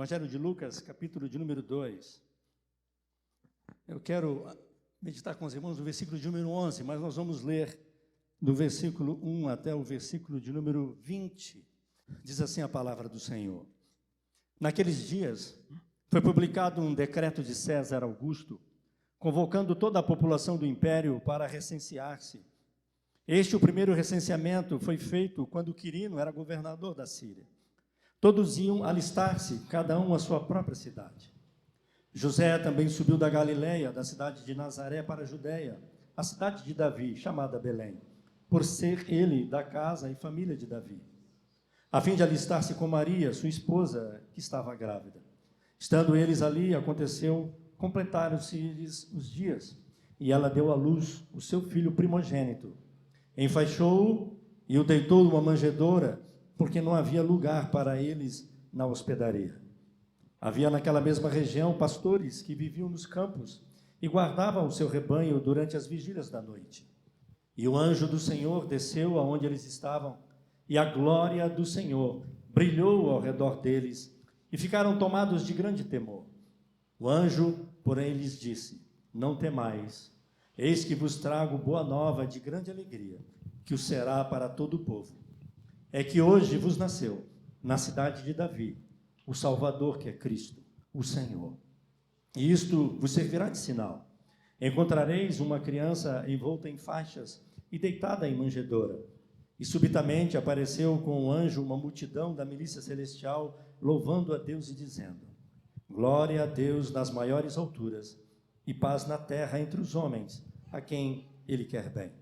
Evangelho de Lucas, capítulo de número 2. Eu quero meditar com os irmãos no versículo de número 11, mas nós vamos ler do versículo 1 até o versículo de número 20. Diz assim a palavra do Senhor. Naqueles dias, foi publicado um decreto de César Augusto, convocando toda a população do império para recensear-se. O primeiro recenseamento foi feito quando Quirino era governador da Síria. Todos iam alistar-se, cada um à sua própria cidade. José também subiu da Galileia, da cidade de Nazaré para a Judeia, a cidade de Davi, chamada Belém, por ser ele da casa e família de Davi, a fim de alistar-se com Maria, sua esposa, que estava grávida. Estando eles ali, aconteceu, completaram-se-lhes os dias, e ela deu à luz o seu filho primogênito. Enfaixou-o e o deitou numa manjedoura, porque não havia lugar para eles na hospedaria. Havia naquela mesma região pastores que viviam nos campos e guardavam o seu rebanho durante as vigílias da noite. E o anjo do Senhor desceu aonde eles estavam, e a glória do Senhor brilhou ao redor deles, e ficaram tomados de grande temor. O anjo, porém, lhes disse: não temais, eis que vos trago boa nova de grande alegria, que o será para todo o povo. É que hoje vos nasceu, na cidade de Davi, o Salvador, que é Cristo, o Senhor. E isto vos servirá de sinal. Encontrareis uma criança envolta em faixas e deitada em manjedoura. E subitamente apareceu com o anjo uma multidão da milícia celestial, louvando a Deus e dizendo: glória a Deus nas maiores alturas, e paz na terra entre os homens, a quem Ele quer bem.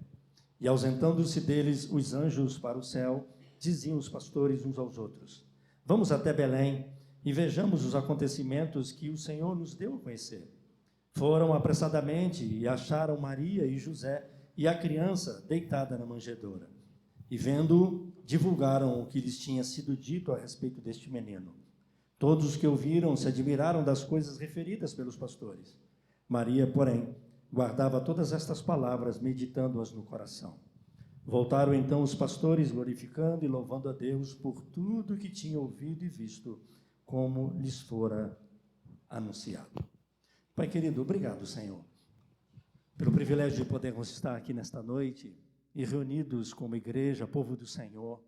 E ausentando-se deles os anjos para o céu, diziam os pastores uns aos outros: vamos até Belém e vejamos os acontecimentos que o Senhor nos deu a conhecer. Foram apressadamente e acharam Maria e José e a criança deitada na manjedoura. E vendo-o, divulgaram o que lhes tinha sido dito a respeito deste menino. Todos os que ouviram se admiraram das coisas referidas pelos pastores. Maria, porém, guardava todas estas palavras, meditando-as no coração. Voltaram então os pastores, glorificando e louvando a Deus por tudo que tinham ouvido e visto, como lhes fora anunciado. Pai querido, obrigado, Senhor, pelo privilégio de podermos estar aqui nesta noite e reunidos como igreja, povo do Senhor,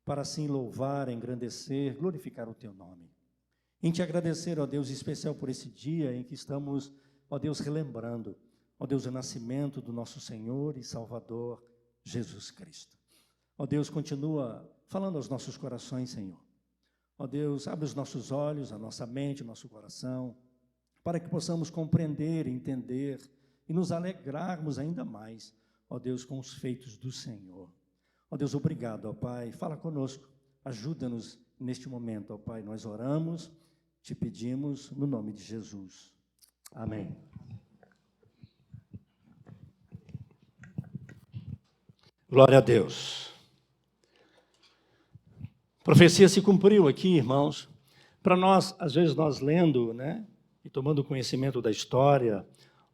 para assim louvar, engrandecer, glorificar o Teu nome. Em Te agradecer, ó Deus, em especial por esse dia em que estamos, ó Deus, relembrando, ó Deus, o nascimento do nosso Senhor e Salvador, Jesus Cristo. Ó Deus, continua falando aos nossos corações, Senhor. Ó Deus, abre os nossos olhos, a nossa mente, o nosso coração, para que possamos compreender, entender e nos alegrarmos ainda mais, ó Deus, com os feitos do Senhor. Ó Deus, obrigado, ó Pai. Fala conosco, ajuda-nos neste momento, ó Pai. Nós oramos, te pedimos no nome de Jesus. Amém. Glória a Deus. A profecia se cumpriu aqui, irmãos. Para nós, às vezes nós lendo, né, e tomando conhecimento da história,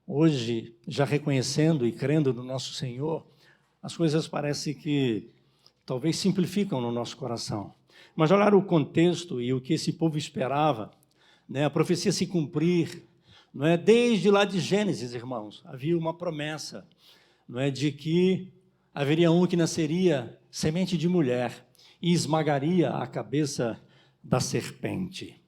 hoje, já reconhecendo e crendo no nosso Senhor, as coisas parecem que talvez simplificam no nosso coração. Mas olhar o contexto e o que esse povo esperava, né, a profecia se cumprir, não é? Desde lá de Gênesis, irmãos, havia uma promessa, não é, de que haveria um que nasceria semente de mulher e esmagaria a cabeça da serpente.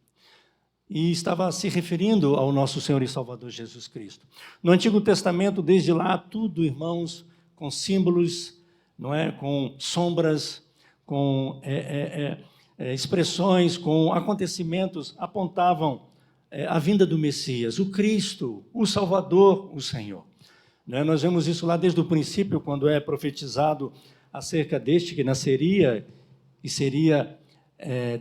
E estava se referindo ao nosso Senhor e Salvador Jesus Cristo. No Antigo Testamento, desde lá, tudo, irmãos, com símbolos, não é? Com sombras, com expressões, com acontecimentos, apontavam a vinda do Messias, o Cristo, o Salvador, o Senhor. Nós vemos isso lá desde o princípio, quando é profetizado acerca deste que nasceria e seria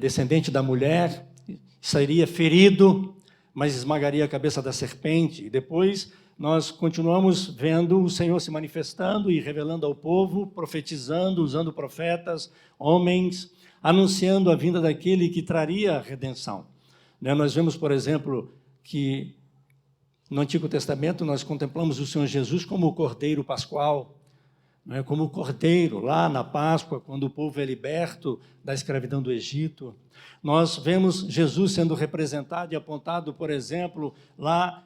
descendente da mulher, seria ferido, mas esmagaria a cabeça da serpente. E depois nós continuamos vendo o Senhor se manifestando e revelando ao povo, profetizando, usando profetas, homens, anunciando a vinda daquele que traria a redenção. Nós vemos, por exemplo, que no Antigo Testamento nós contemplamos o Senhor Jesus como o Cordeiro Pascual, não é, como o cordeiro, lá na Páscoa, quando o povo é liberto da escravidão do Egito. Nós vemos Jesus sendo representado e apontado, por exemplo, lá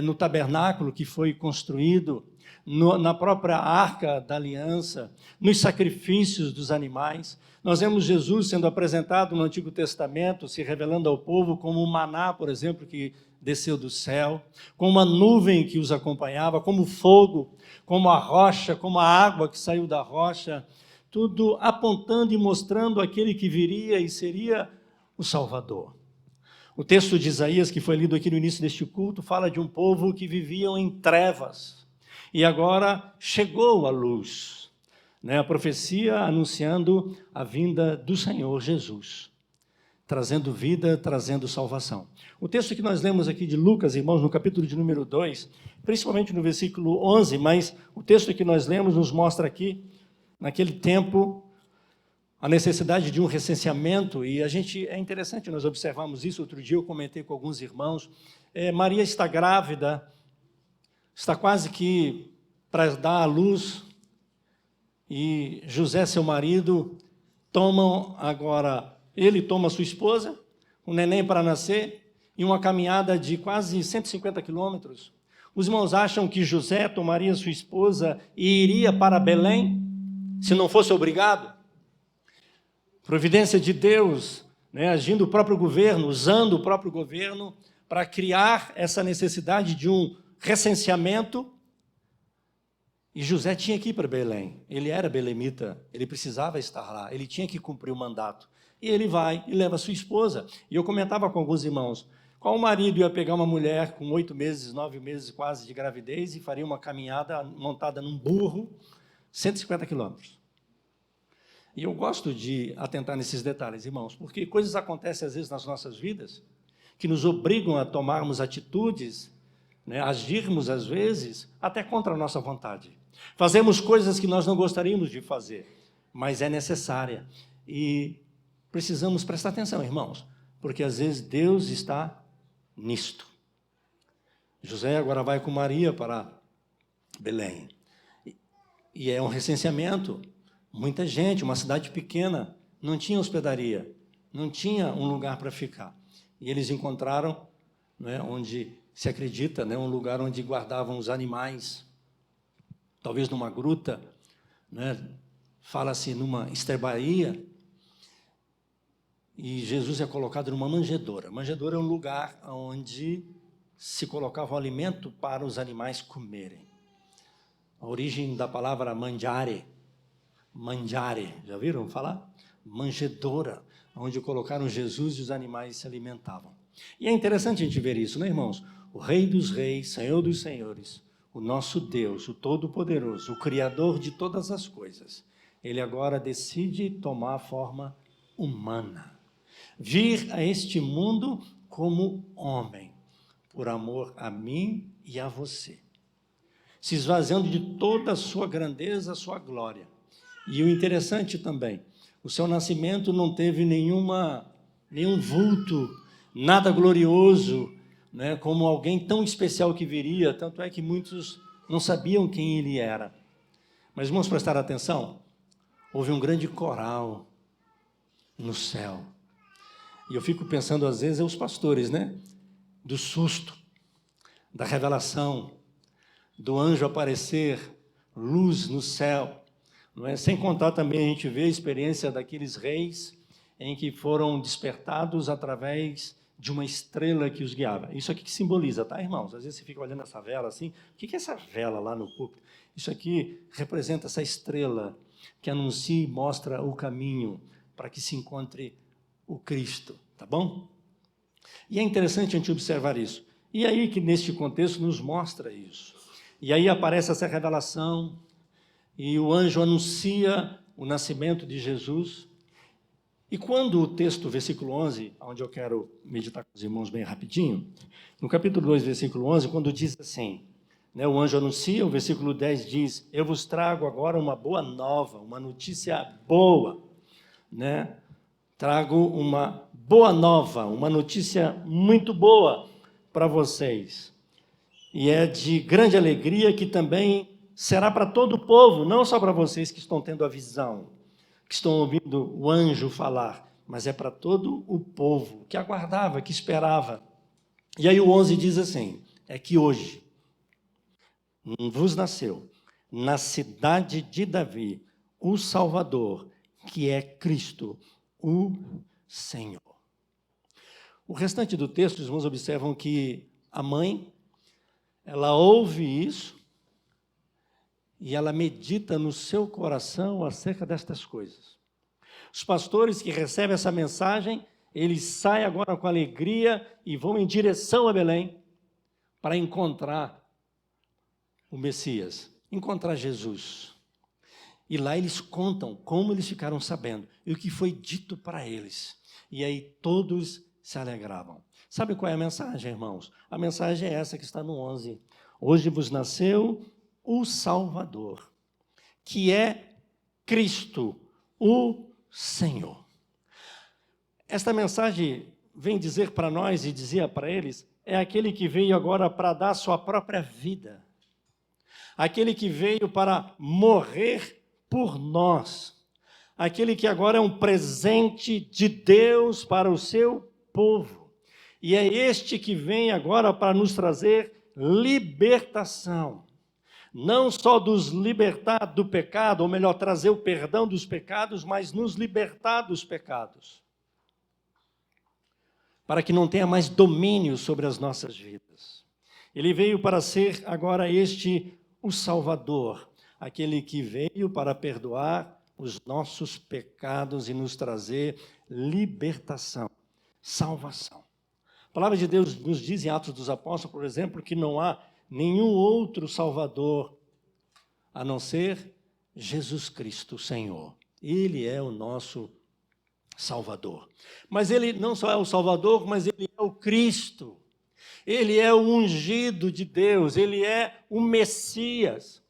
no tabernáculo que foi construído, na própria Arca da Aliança, nos sacrifícios dos animais. Nós vemos Jesus sendo apresentado no Antigo Testamento, se revelando ao povo como o maná, por exemplo, que desceu do céu, como uma nuvem que os acompanhava, como fogo, como a rocha, como a água que saiu da rocha, tudo apontando e mostrando aquele que viria e seria o Salvador. O texto de Isaías, que foi lido aqui no início deste culto, fala de um povo que viviam em trevas e agora chegou a luz, né? A profecia anunciando a vinda do Senhor Jesus, trazendo vida, trazendo salvação. O texto que nós lemos aqui de Lucas, irmãos, no capítulo de número 2, principalmente no versículo 11, mas o texto que nós lemos nos mostra aqui, naquele tempo, a necessidade de um recenseamento, e é interessante nós observarmos isso. Outro dia eu comentei com alguns irmãos, Maria está grávida, está quase que para dar à luz, e José, seu marido, ele toma sua esposa, um neném para nascer, e uma caminhada de quase 150 quilômetros. Os irmãos acham que José tomaria sua esposa e iria para Belém, se não fosse obrigado? Providência de Deus, né, agindo o próprio governo, usando o próprio governo para criar essa necessidade de um recenseamento. E José tinha que ir para Belém, ele era belemita, ele precisava estar lá, ele tinha que cumprir o mandato. E ele vai e leva sua esposa. E eu comentava com alguns irmãos, qual marido ia pegar uma mulher com 8 meses, 9 meses quase de gravidez e faria uma caminhada montada num burro, 150 quilômetros? E eu gosto de atentar nesses detalhes, irmãos, porque coisas acontecem às vezes nas nossas vidas que nos obrigam a tomarmos atitudes, né, agirmos às vezes até contra a nossa vontade. Fazemos coisas que nós não gostaríamos de fazer, mas é necessária. E precisamos prestar atenção, irmãos, porque às vezes Deus está nisto. José agora vai com Maria para Belém. E é um recenseamento. Muita gente, uma cidade pequena, não tinha hospedaria, não tinha um lugar para ficar. E eles encontraram, né, onde se acredita, né, um lugar onde guardavam os animais, talvez numa gruta, né, fala-se numa estrebaria, e Jesus é colocado numa manjedoura. Manjedoura é um lugar onde se colocava o alimento para os animais comerem. A origem da palavra mangiare, já viram falar? Manjedoura, onde colocaram Jesus e os animais se alimentavam. E é interessante a gente ver isso, né, irmãos? O Rei dos Reis, Senhor dos Senhores, o nosso Deus, o Todo-Poderoso, o Criador de todas as coisas, ele agora decide tomar a forma humana, vir a este mundo como homem, por amor a mim e a você, se esvaziando de toda a sua grandeza, a sua glória. E o interessante também, o seu nascimento não teve nenhum vulto, nada glorioso, né, como alguém tão especial que viria, tanto é que muitos não sabiam quem ele era. Mas vamos prestar atenção, houve um grande coral no céu. E eu fico pensando, às vezes, os pastores, né, do susto, da revelação, do anjo aparecer, luz no céu. Não é? Sem contar também, a gente vê a experiência daqueles reis em que foram despertados através de uma estrela que os guiava. Isso aqui que simboliza, tá, irmãos? Às vezes você fica olhando essa vela assim, o que é essa vela lá no púlpito? Isso aqui representa essa estrela que anuncia e mostra o caminho para que se encontre o Cristo, tá bom? E é interessante a gente observar isso. E aí que neste contexto nos mostra isso. E aí aparece essa revelação, e o anjo anuncia o nascimento de Jesus. E quando o texto, versículo 11, onde eu quero meditar com os irmãos bem rapidinho, no capítulo 2, versículo 11, quando diz assim, né, o anjo anuncia, o versículo 10 diz, eu vos trago agora uma boa nova, uma notícia boa, né? Trago uma boa nova, uma notícia muito boa para vocês. E é de grande alegria que também será para todo o povo, não só para vocês que estão tendo a visão, que estão ouvindo o anjo falar, mas é para todo o povo que aguardava, que esperava. E aí o 11 diz assim, é que hoje vos nasceu na cidade de Davi o Salvador, que é Cristo, o Senhor. O restante do texto, os irmãos observam que a mãe, ela ouve isso e ela medita no seu coração acerca destas coisas. Os pastores que recebem essa mensagem, eles saem agora com alegria e vão em direção a Belém para encontrar o Messias, encontrar Jesus. E lá eles contam como eles ficaram sabendo e o que foi dito para eles. E aí todos se alegravam. Sabe qual é a mensagem, irmãos? A mensagem é essa que está no 11. Hoje vos nasceu o Salvador, que é Cristo, o Senhor. Esta mensagem vem dizer para nós e dizia para eles, é aquele que veio agora para dar sua própria vida. Aquele que veio para morrer por nós. Aquele que agora é um presente de Deus para o seu povo. E é este que vem agora para nos trazer libertação. Não só nos libertar do pecado, ou melhor, trazer o perdão dos pecados, mas nos libertar dos pecados. Para que não tenha mais domínio sobre as nossas vidas. Ele veio para ser agora o Salvador, aquele que veio para perdoar os nossos pecados e nos trazer libertação, salvação. A palavra de Deus nos diz em Atos dos Apóstolos, por exemplo, que não há nenhum outro Salvador a não ser Jesus Cristo, Senhor. Ele é o nosso Salvador. Mas ele não só é o Salvador, mas ele é o Cristo. Ele é o ungido de Deus, ele é o Messias.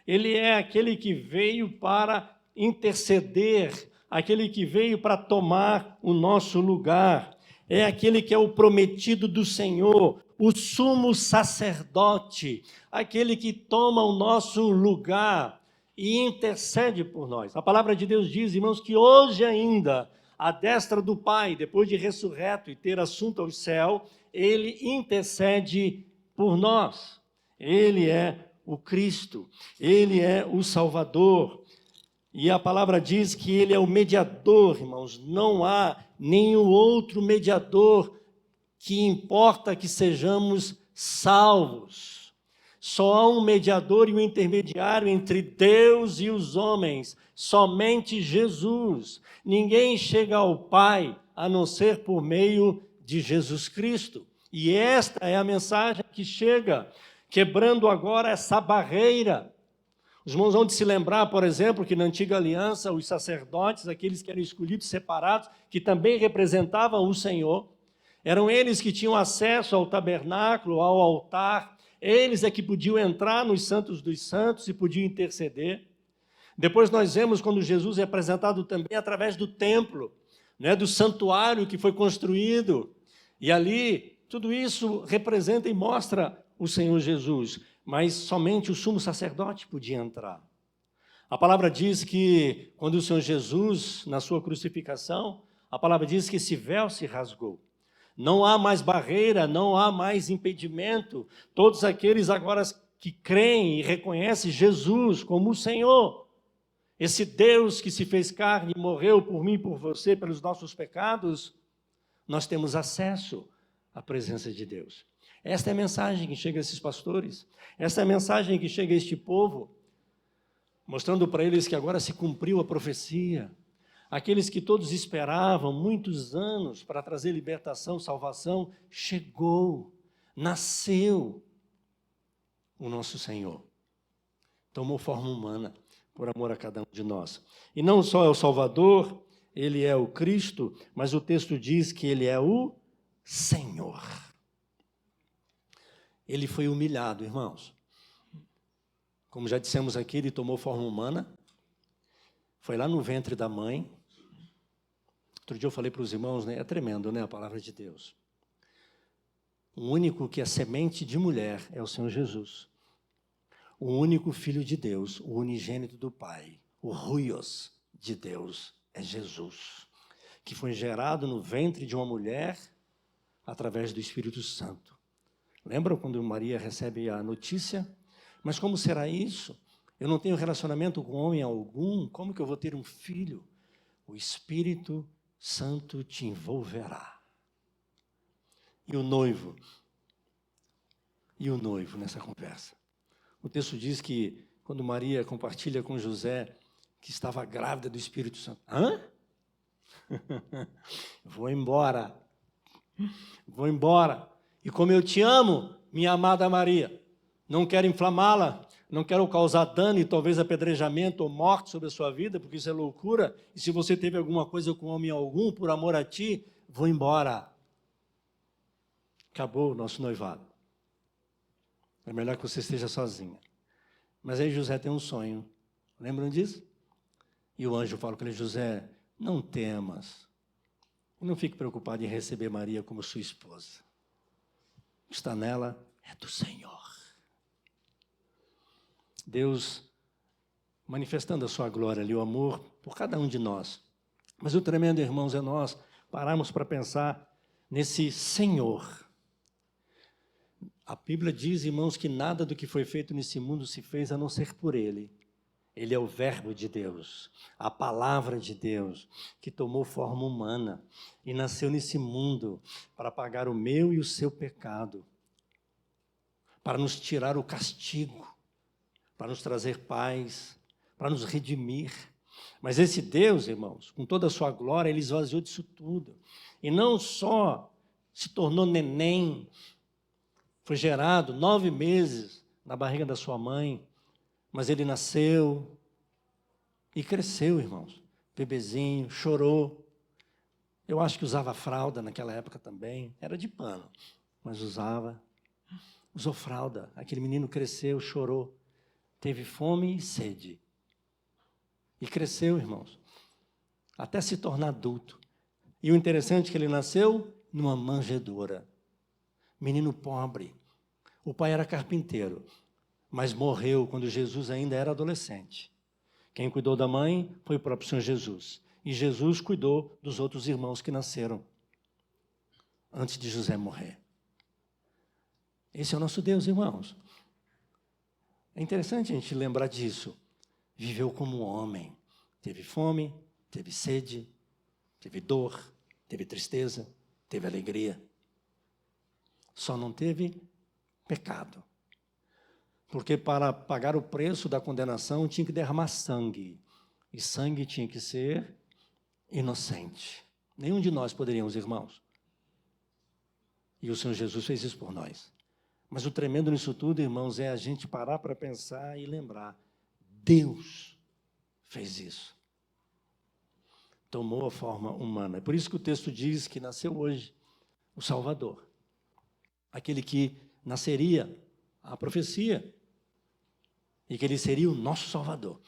Ele é aquele que veio para interceder, aquele que veio para tomar o nosso lugar. É aquele que é o prometido do Senhor, o sumo sacerdote, aquele que toma o nosso lugar e intercede por nós. A palavra de Deus diz, irmãos, que hoje ainda, à destra do Pai, depois de ressurreto e ter assunto ao céu, ele intercede por nós. Ele é o Cristo, ele é o Salvador. E a palavra diz que ele é o mediador, irmãos. Não há nenhum outro mediador que importa que sejamos salvos. Só há um mediador e um intermediário entre Deus e os homens, somente Jesus. Ninguém chega ao Pai a não ser por meio de Jesus Cristo. E esta é a mensagem que chega, quebrando agora essa barreira. Os irmãos vão de se lembrar, por exemplo, que na antiga aliança, os sacerdotes, aqueles que eram escolhidos, separados, que também representavam o Senhor, eram eles que tinham acesso ao tabernáculo, ao altar, eles é que podiam entrar nos santos dos santos e podiam interceder. Depois nós vemos quando Jesus é apresentado também através do templo, né, do santuário que foi construído, e ali tudo isso representa e mostra o Senhor Jesus, mas somente o sumo sacerdote podia entrar. A palavra diz que quando o Senhor Jesus, na sua crucificação, a palavra diz que esse véu se rasgou. Não há mais barreira, não há mais impedimento. Todos aqueles agora que creem e reconhecem Jesus como o Senhor, esse Deus que se fez carne e morreu por mim e por você, pelos nossos pecados, nós temos acesso à presença de Deus. Esta é a mensagem que chega a esses pastores, esta é a mensagem que chega a este povo, mostrando para eles que agora se cumpriu a profecia. Aqueles que todos esperavam muitos anos para trazer libertação, salvação, chegou, nasceu o nosso Senhor. Tomou forma humana por amor a cada um de nós. E não só é o Salvador, ele é o Cristo, mas o texto diz que ele é o Senhor. Ele foi humilhado, irmãos. Como já dissemos aqui, ele tomou forma humana, foi lá no ventre da mãe. Outro dia eu falei para os irmãos, né? É tremendo, né? A palavra de Deus. O único que é semente de mulher é o Senhor Jesus. o único Filho de Deus, o unigênito do Pai, o Huios de Deus, é Jesus, que foi gerado no ventre de uma mulher através do Espírito Santo. Lembram quando Maria recebe a notícia? Mas como será isso? Eu não tenho relacionamento com homem algum, como que eu vou ter um filho? O Espírito Santo te envolverá. E o noivo nessa conversa? O texto diz que quando Maria compartilha com José que estava grávida do Espírito Santo. Hã? Vou embora. E como eu te amo, minha amada Maria, não quero inflamá-la, não quero causar dano e talvez apedrejamento ou morte sobre a sua vida, porque isso é loucura. E se você teve alguma coisa com homem algum, por amor a ti, vou embora. Acabou o nosso noivado. É melhor que você esteja sozinha. Mas aí José tem um sonho. Lembram disso? E o anjo fala com ele: José, não temas. E não fique preocupado em receber Maria como sua esposa. O que está nela é do Senhor. Deus manifestando a sua glória ali, o amor por cada um de nós. Mas o tremendo, irmãos, é nós pararmos para pensar nesse Senhor. A Bíblia diz, irmãos, que nada do que foi feito nesse mundo se fez a não ser por Ele. Ele é o Verbo de Deus, a Palavra de Deus, que tomou forma humana e nasceu nesse mundo para pagar o meu e o seu pecado, para nos tirar o castigo, para nos trazer paz, para nos redimir. Mas esse Deus, irmãos, com toda a sua glória, Ele esvaziou disso tudo. E não só se tornou neném, foi gerado 9 meses na barriga da sua mãe, mas ele nasceu e cresceu, irmãos. Bebezinho, chorou. Eu acho que usava fralda naquela época também. Era de pano, mas usou fralda. Aquele menino cresceu, chorou. Teve fome e sede. E cresceu, irmãos, até se tornar adulto. E o interessante é que ele nasceu numa manjedoura. Menino pobre. O pai era carpinteiro, mas morreu quando Jesus ainda era adolescente. Quem cuidou da mãe foi o próprio Senhor Jesus. E Jesus cuidou dos outros irmãos que nasceram antes de José morrer. Esse é o nosso Deus, irmãos. É interessante a gente lembrar disso. Viveu como um homem. Teve fome, teve sede, teve dor, teve tristeza, teve alegria. Só não teve pecado. Porque para pagar o preço da condenação tinha que derramar sangue. E sangue tinha que ser inocente. Nenhum de nós poderíamos, irmãos. E o Senhor Jesus fez isso por nós. Mas o tremendo nisso tudo, irmãos, é a gente parar para pensar e lembrar. Deus fez isso. Tomou a forma humana. É por isso que o texto diz que nasceu hoje o Salvador. Aquele que nasceria, a profecia, e que ele seria o nosso Salvador,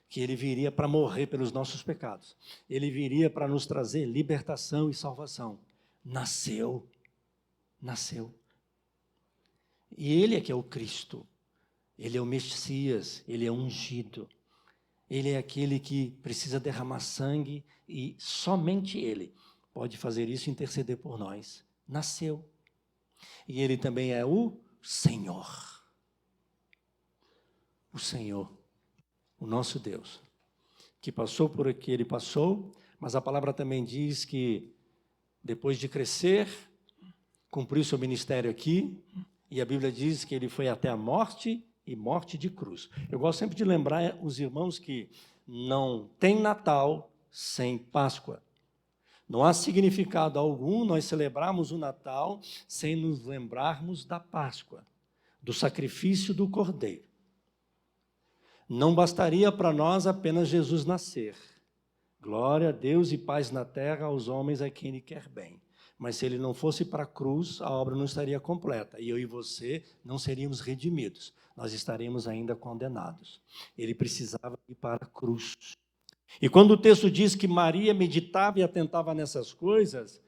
que ele viria para morrer pelos nossos pecados, ele viria para nos trazer libertação e salvação. Nasceu. E ele é que é o Cristo, ele é o Messias, ele é ungido, ele é aquele que precisa derramar sangue e somente ele pode fazer isso e interceder por nós. Nasceu. E ele também é o Senhor. O Senhor, o nosso Deus, que passou por aqui, ele passou, mas a palavra também diz que depois de crescer, cumpriu seu ministério aqui, e a Bíblia diz que ele foi até a morte e morte de cruz. Eu gosto sempre de lembrar os irmãos que não tem Natal sem Páscoa. Não há significado algum nós celebrarmos o Natal sem nos lembrarmos da Páscoa, do sacrifício do Cordeiro. Não bastaria para nós apenas Jesus nascer. Glória a Deus e paz na terra aos homens a quem Ele quer bem. Mas se Ele não fosse para a cruz, a obra não estaria completa. E eu e você não seríamos redimidos. Nós estaríamos ainda condenados. Ele precisava ir para a cruz. E quando o texto diz que Maria meditava e atentava nessas coisas,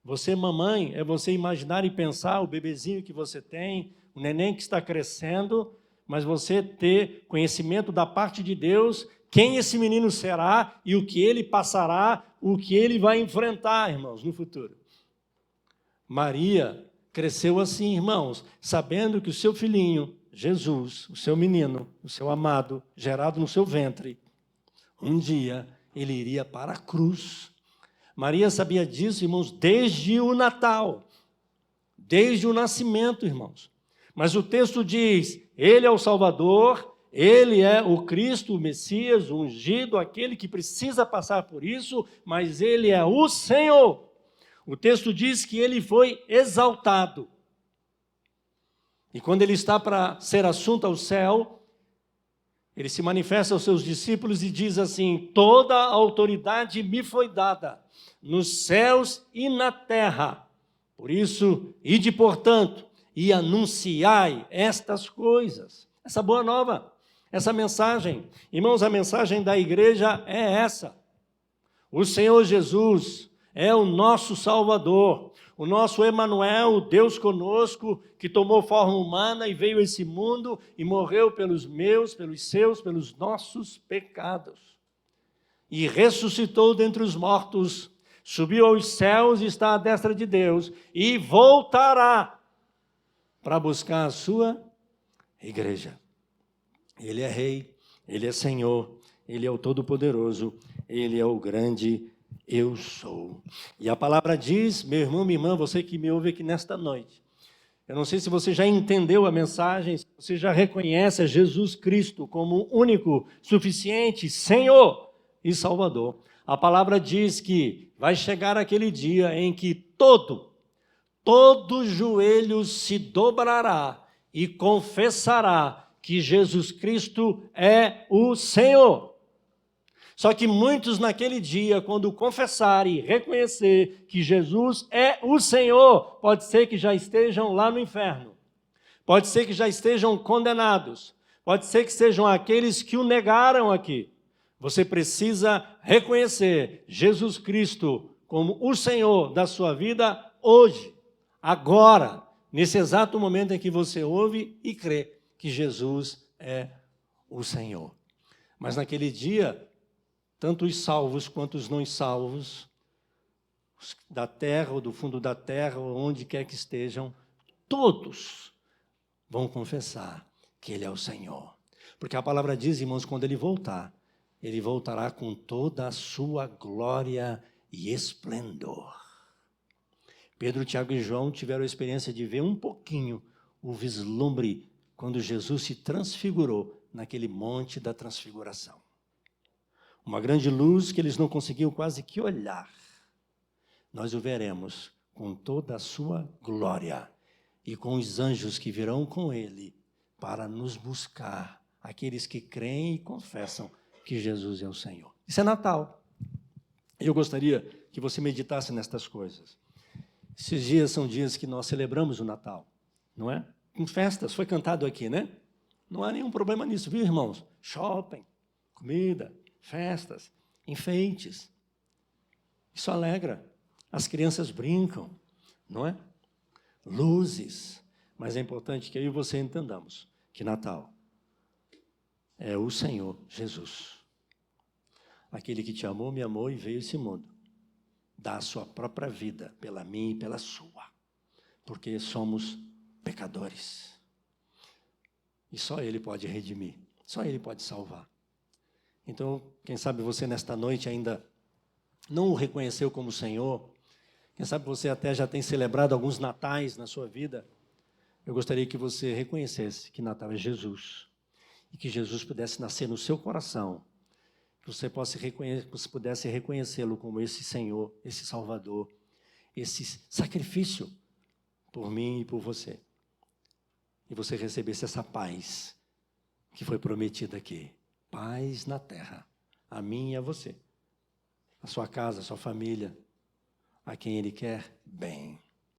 você, mamãe, é você imaginar e pensar o bebezinho que você tem, o neném que está crescendo, mas você ter conhecimento da parte de Deus, quem esse menino será e o que ele passará, o que ele vai enfrentar, irmãos, no futuro. Maria cresceu assim, irmãos, sabendo que o seu filhinho, Jesus, o seu menino, o seu amado, gerado no seu ventre, um dia ele iria para a cruz. Maria sabia disso, irmãos, desde o Natal, desde o nascimento, irmãos. Mas o texto diz, ele é o Salvador, ele é o Cristo, o Messias, o ungido, aquele que precisa passar por isso, mas ele é o Senhor. O texto diz que ele foi exaltado. E quando ele está para ser assunto ao céu, ele se manifesta aos seus discípulos e diz assim, toda a autoridade me foi dada, nos céus e na terra. Por isso, ide, portanto, e anunciai estas coisas. Essa boa nova, essa mensagem. Irmãos, a mensagem da igreja é essa. O Senhor Jesus é o nosso Salvador, o nosso Emanuel, o Deus conosco, que tomou forma humana e veio a esse mundo e morreu pelos meus, pelos seus, pelos nossos pecados. E ressuscitou dentre os mortos, subiu aos céus e está à destra de Deus, e voltará para buscar a sua igreja. Ele é rei, ele é Senhor, ele é o Todo-Poderoso, ele é o grande eu sou. E a palavra diz, meu irmão, minha irmã, você que me ouve aqui nesta noite, eu não sei se você já entendeu a mensagem, se você já reconhece a Jesus Cristo como único, suficiente, Senhor e Salvador. A palavra diz que vai chegar aquele dia em que todo joelho se dobrará e confessará que Jesus Cristo é o Senhor. Só que muitos naquele dia, quando confessarem e reconhecer que Jesus é o Senhor, pode ser que já estejam lá no inferno, pode ser que já estejam condenados, pode ser que sejam aqueles que o negaram aqui. Você precisa reconhecer Jesus Cristo como o Senhor da sua vida hoje, agora, nesse exato momento em que você ouve e crê que Jesus é o Senhor. Mas naquele dia, tanto os salvos quanto os não salvos, da terra ou do fundo da terra, ou onde quer que estejam, todos vão confessar que Ele é o Senhor. Porque a palavra diz, irmãos, quando Ele voltar, Ele voltará com toda a sua glória e esplendor. Pedro, Tiago e João tiveram a experiência de ver um pouquinho o vislumbre quando Jesus se transfigurou naquele monte da transfiguração. Uma grande luz que eles não conseguiam quase que olhar. Nós o veremos com toda a sua glória e com os anjos que virão com ele para nos buscar, aqueles que creem e confessam que Jesus é o Senhor. Isso é Natal. Eu gostaria que você meditasse nestas coisas. Esses dias são dias que nós celebramos o Natal, não é? Com festas, foi cantado aqui, né? Não há nenhum problema nisso, viu, irmãos? Shopping, comida, festas, enfeites. Isso alegra. As crianças brincam, não é? Luzes. Mas é importante que eu e você entendamos que Natal é o Senhor Jesus. Aquele que te amou, me amou e veio a esse mundo. Dá a sua própria vida pela minha e pela sua. Porque somos pecadores. E só Ele pode redimir. Só Ele pode salvar. Então, quem sabe você nesta noite ainda não o reconheceu como Senhor. Quem sabe você até já tem celebrado alguns natais na sua vida. Eu gostaria que você reconhecesse que Natal é Jesus. E que Jesus pudesse nascer no seu coração. Que você pudesse reconhecê-lo como esse Senhor, esse Salvador, esse sacrifício por mim e por você. E você recebesse essa paz que foi prometida aqui. Paz na terra, a mim e a você, a sua casa, a sua família, a quem Ele quer bem.